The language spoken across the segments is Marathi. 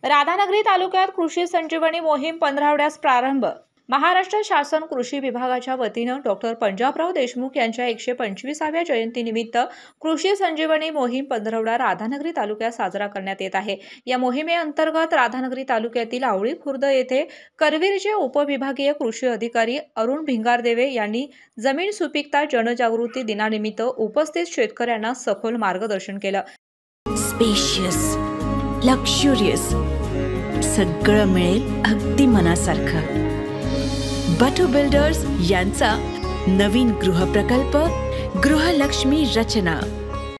राधानगरी तालुक्यात कृषी संजीवनी मोहीम 15व्यास प्रारंभ। महाराष्ट्र शासन कृषी विभागाच्या वतीनं डॉक्टर पंजाबराव देशमुख यांच्या 125व्या जयंतीनिमित्त कृषी संजीवनी मोहीम 15वडा राधानगरी तालुक्यात साजरा करण्यात येत आहे। या मोहिमेअंतर्गत राधानगरी तालुक्यातील आवळी खुर्द येथे करवीरचे उपविभागीय कृषी अधिकारी अरुण भिंगारदेवे यांनी जमीन सुपीकता जनजागृती दिनानिमित्त उपस्थित शेतकऱ्यांना सखोल मार्गदर्शन केलं। स्पेशियस, लक्झुरियस, सगळं मिळेल अगदी मनासारखं। बटू बिल्डर्स यांचा नवीन गृहप्रकल्प गृहलक्ष्मी रचना।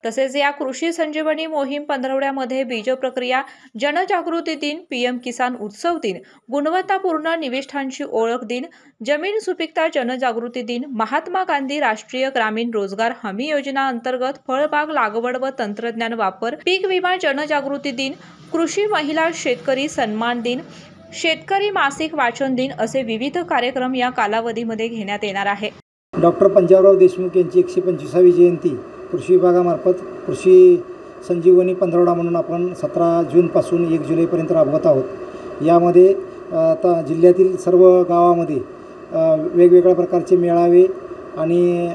तसेच या कृषी संजीवनी मोहीम 15वड्यामध्ये बीज प्रक्रिया जनजागृती दिन, पीएम किसान उत्सव दिन, गुणवत्तापूर्ण निविष्ठांची ओळख दिन, जमीन सुपीकता जनजागृती दिन, महात्मा गांधी राष्ट्रीय ग्रामीण रोजगार हमी योजना अंतर्गत फळबाग लागवड व तंत्रज्ञान वापर, पीक विमा जनजागृती दिन, कृषी महिला शेतकरी सन्मान दिन, शेतकरी मासिक वाचन दिन असे विविध कार्यक्रम या कालावधीमध्ये घेण्यात येणार आहे। डॉक्टर पंजाबराव देशमुख यांची 125वी जयंती कृषी विभागामार्फत कृषी संजीवनी 15वडा म्हणून आपण 17 जूनपासून 1 जुलैपर्यंत राबवत आहोत। यामध्ये आता जिल्ह्यातील सर्व गावामध्ये वेगवेगळ्या प्रकारचे मेळावे आणि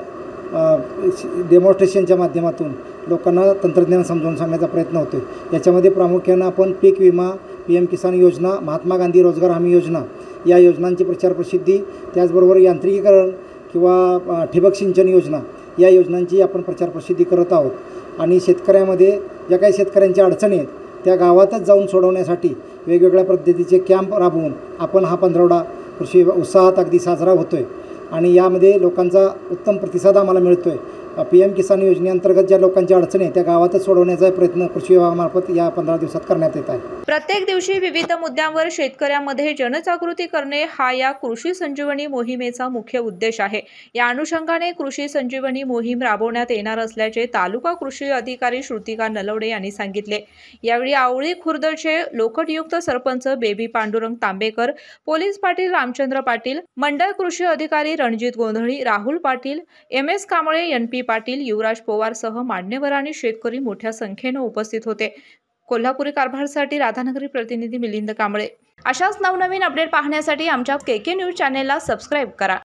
डेमॉन्स्ट्रेशनच्या माध्यमातून लोकांना तंत्रज्ञान समजावून सांगण्याचा प्रयत्न होतो। याच्यामध्ये प्रामुख्यानं आपण पीक विमा, पीएम किसान योजना, महात्मा गांधी रोजगार हमी योजना या योजनांची प्रचार प्रसिद्धी, त्याचबरोबर यांत्रिकीकरण किंवा ठिबक सिंचन योजना या योजनांची आपण प्रचार प्रसिद्धी करत आहोत। आणि शेतकऱ्यामध्ये ज्या काही शेतकऱ्यांच्या अडचणी आहेत त्या गावातच जाऊन सोडवण्यासाठी वेगवेगळ्या पद्धतीचे कॅम्प राबवून आपण हा 15वडा कृषी उत्साहात अगदी साजरा होतो आहे। आणि यामध्ये लोकांचा उत्तम प्रतिसाद आम्हाला मिळतो आहे। पीएम किसान योजनेअंतर्गत ज्या लोकांच्या अडचणी आहेत त्या गावातच सोडवण्याचा प्रयत्न कृषी विभागामार्फत या 15 दिवसात करण्यात येत आहे। प्रत्येक दिवशी विविध मुद्द्यांवर शेतकऱ्यांमध्ये जनजागृती करणे हा या कृषी संजीवनी मोहिमेचा मुख्य उद्देश आहे। या अनुषंगाने कृषी संजीवनी मोहीम राबवण्यात येणार असल्याचे तालुका कृषी अधिकारी श्रुतिका नलवडे यांनी सांगितले। यावेळी आवळी खुर्दचे लोकनियुक्त सरपंच बेबी पांडुरंग तांबेकर, पोलीस पाटील रामचंद्र पाटील, मंडळ कृषी अधिकारी रणजित गोंधळी, राहुल पाटील, एमएस कांबळे, एनपी पाटील, युवराज पवार सह मान्यवर आणि शेतकरी मोठ्या संख्येने उपस्थित होते। कोल्हापुरी कारभारसाठी राधानगरी प्रतिनिधी मिलिंद कांबळे। अशाच नवनवीन अपडेट पाहण्यासाठी आमच्या केके न्यूज चॅनेलला सबस्क्राइब करा।